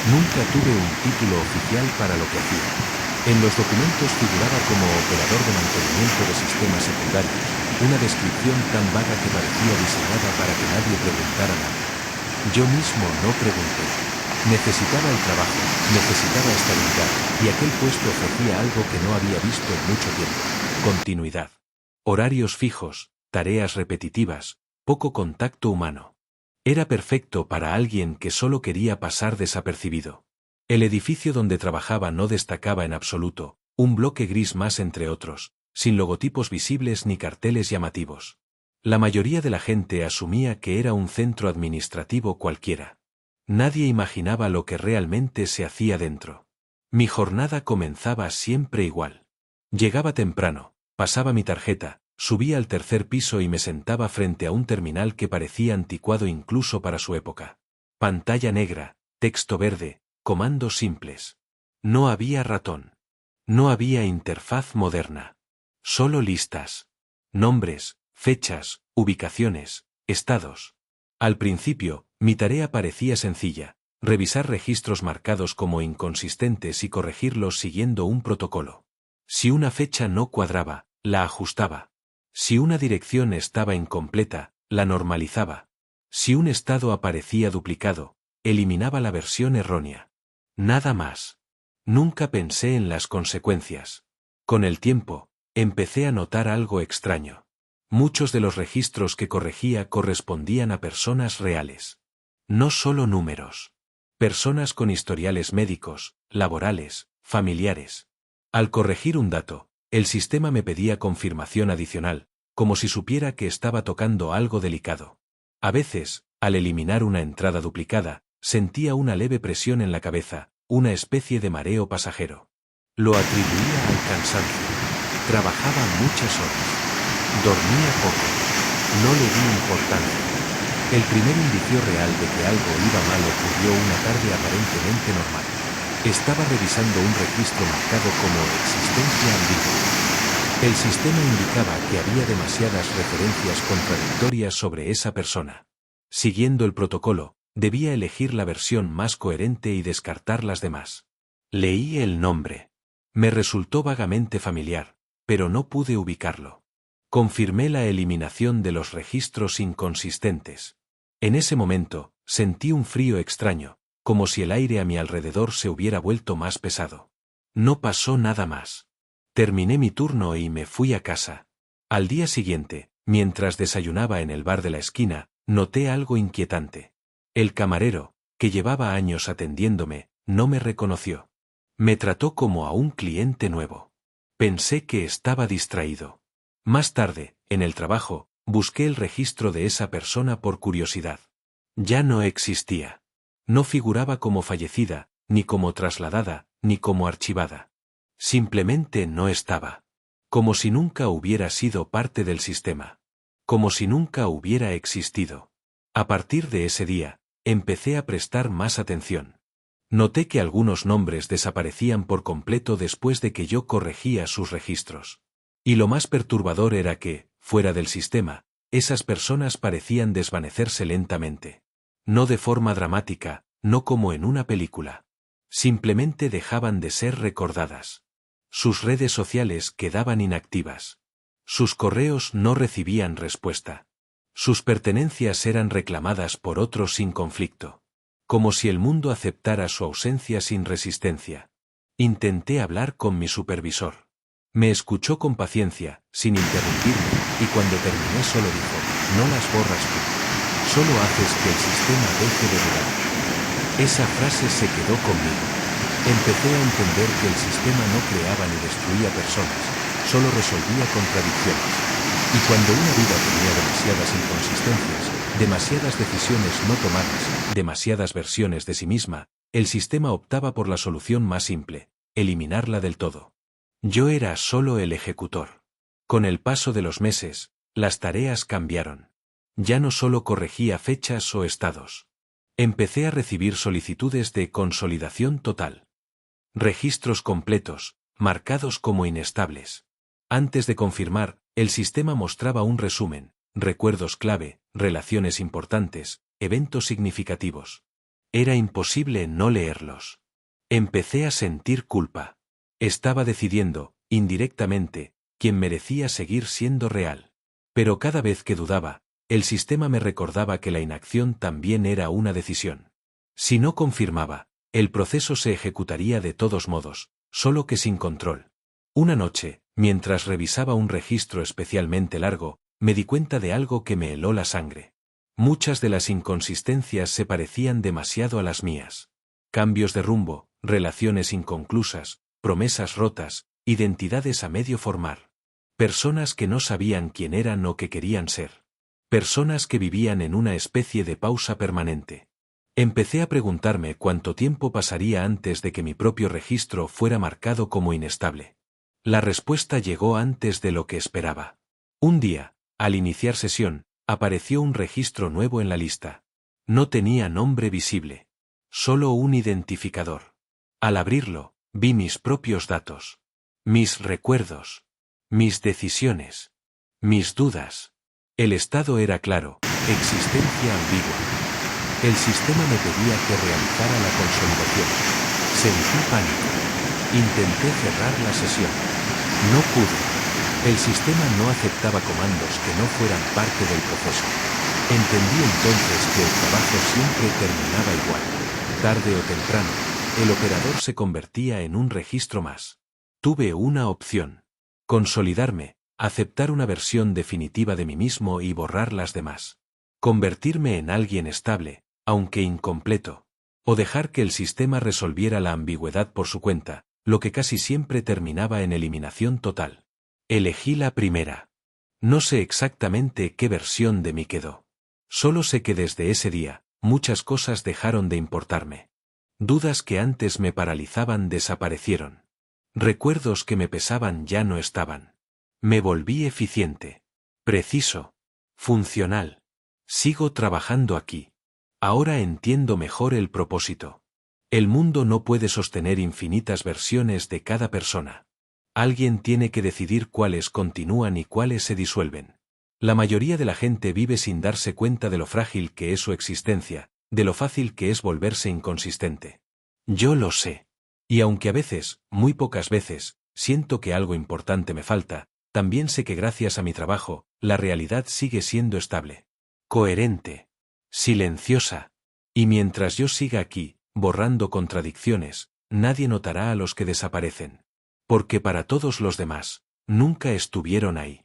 Nunca tuve un título oficial para lo que hacía. En los documentos figuraba como operador de mantenimiento de sistemas secundarios, una descripción tan vaga que parecía diseñada para que nadie preguntara nada. Yo mismo no pregunté. Necesitaba el trabajo, necesitaba estabilidad, y aquel puesto ofrecía algo que no había visto en mucho tiempo: continuidad. Horarios fijos, tareas repetitivas, poco contacto humano. Era perfecto para alguien que solo quería pasar desapercibido. El edificio donde trabajaba no destacaba en absoluto, un bloque gris más entre otros, sin logotipos visibles ni carteles llamativos. La mayoría de la gente asumía que era un centro administrativo cualquiera. Nadie imaginaba lo que realmente se hacía dentro. Mi jornada comenzaba siempre igual. Llegaba temprano, pasaba mi tarjeta, subía al tercer piso y me sentaba frente a un terminal que parecía anticuado incluso para su época. Pantalla negra, texto verde, comandos simples. No había ratón. No había interfaz moderna. Solo listas. Nombres, fechas, ubicaciones, estados. Al principio, mi tarea parecía sencilla: revisar registros marcados como inconsistentes y corregirlos siguiendo un protocolo. Si una fecha no cuadraba, la ajustaba. Si una dirección estaba incompleta, la normalizaba. Si un estado aparecía duplicado, eliminaba la versión errónea. Nada más. Nunca pensé en las consecuencias. Con el tiempo, empecé a notar algo extraño. Muchos de los registros que corregía correspondían a personas reales. No solo números. Personas con historiales médicos, laborales, familiares. Al corregir un dato, el sistema me pedía confirmación adicional, como si supiera que estaba tocando algo delicado. A veces, al eliminar una entrada duplicada, sentía una leve presión en la cabeza, una especie de mareo pasajero. Lo atribuía al cansancio. Trabajaba muchas horas. Dormía poco. No le di importancia. El primer indicio real de que algo iba mal ocurrió una tarde aparentemente normal. Estaba revisando un registro marcado como existencia ambigua. El sistema indicaba que había demasiadas referencias contradictorias sobre esa persona. Siguiendo el protocolo, debía elegir la versión más coherente y descartar las demás. Leí el nombre. Me resultó vagamente familiar, pero no pude ubicarlo. Confirmé la eliminación de los registros inconsistentes. En ese momento, sentí un frío extraño, como si el aire a mi alrededor se hubiera vuelto más pesado. No pasó nada más. Terminé mi turno y me fui a casa. Al día siguiente, mientras desayunaba en el bar de la esquina, noté algo inquietante. El camarero, que llevaba años atendiéndome, no me reconoció. Me trató como a un cliente nuevo. Pensé que estaba distraído. Más tarde, en el trabajo, busqué el registro de esa persona por curiosidad. Ya no existía. No figuraba como fallecida, ni como trasladada, ni como archivada. Simplemente no estaba. Como si nunca hubiera sido parte del sistema. Como si nunca hubiera existido. A partir de ese día, empecé a prestar más atención. Noté que algunos nombres desaparecían por completo después de que yo corregía sus registros. Y lo más perturbador era que, fuera del sistema, esas personas parecían desvanecerse lentamente. No de forma dramática, no como en una película. Simplemente dejaban de ser recordadas. Sus redes sociales quedaban inactivas. Sus correos no recibían respuesta. Sus pertenencias eran reclamadas por otros sin conflicto. Como si el mundo aceptara su ausencia sin resistencia. Intenté hablar con mi supervisor. Me escuchó con paciencia, sin interrumpirme, y cuando terminé solo dijo: no las borras tú. Solo haces que el sistema deje de durar. Esa frase se quedó conmigo. Empecé a entender que el sistema no creaba ni destruía personas, solo resolvía contradicciones. Y cuando una vida tenía demasiadas inconsistencias, demasiadas decisiones no tomadas, demasiadas versiones de sí misma, el sistema optaba por la solución más simple: eliminarla del todo. Yo era solo el ejecutor. Con el paso de los meses, las tareas cambiaron. Ya no solo corregía fechas o estados. Empecé a recibir solicitudes de consolidación total. Registros completos, marcados como inestables. Antes de confirmar, el sistema mostraba un resumen, recuerdos clave, relaciones importantes, eventos significativos. Era imposible no leerlos. Empecé a sentir culpa. Estaba decidiendo, indirectamente, quién merecía seguir siendo real. Pero cada vez que dudaba, el sistema me recordaba que la inacción también era una decisión. Si no confirmaba, el proceso se ejecutaría de todos modos, solo que sin control. Una noche, mientras revisaba un registro especialmente largo, me di cuenta de algo que me heló la sangre. Muchas de las inconsistencias se parecían demasiado a las mías. Cambios de rumbo, relaciones inconclusas, promesas rotas, identidades a medio formar. Personas que no sabían quién eran o qué querían ser. Personas que vivían en una especie de pausa permanente. Empecé a preguntarme cuánto tiempo pasaría antes de que mi propio registro fuera marcado como inestable. La respuesta llegó antes de lo que esperaba. Un día, al iniciar sesión, apareció un registro nuevo en la lista. No tenía nombre visible. Solo un identificador. Al abrirlo, vi mis propios datos. Mis recuerdos. Mis decisiones. Mis dudas. El estado era claro, existencia ambigua. El sistema me pedía que realizara la consolidación. Sentí pánico. Intenté cerrar la sesión. No pude. El sistema no aceptaba comandos que no fueran parte del proceso. Entendí entonces que el trabajo siempre terminaba igual. Tarde o temprano, el operador se convertía en un registro más. Tuve una opción. Consolidarme, aceptar una versión definitiva de mí mismo y borrar las demás. Convertirme en alguien estable, aunque incompleto. O dejar que el sistema resolviera la ambigüedad por su cuenta, lo que casi siempre terminaba en eliminación total. Elegí la primera. No sé exactamente qué versión de mí quedó. Solo sé que desde ese día, muchas cosas dejaron de importarme. Dudas que antes me paralizaban desaparecieron. Recuerdos que me pesaban ya no estaban. Me volví eficiente. Preciso. Funcional. Sigo trabajando aquí. Ahora entiendo mejor el propósito. El mundo no puede sostener infinitas versiones de cada persona. Alguien tiene que decidir cuáles continúan y cuáles se disuelven. La mayoría de la gente vive sin darse cuenta de lo frágil que es su existencia, de lo fácil que es volverse inconsistente. Yo lo sé. Y aunque a veces, muy pocas veces, siento que algo importante me falta, también sé que gracias a mi trabajo, la realidad sigue siendo estable. Coherente. Silenciosa. Y mientras yo siga aquí, borrando contradicciones, nadie notará a los que desaparecen. Porque para todos los demás, nunca estuvieron ahí.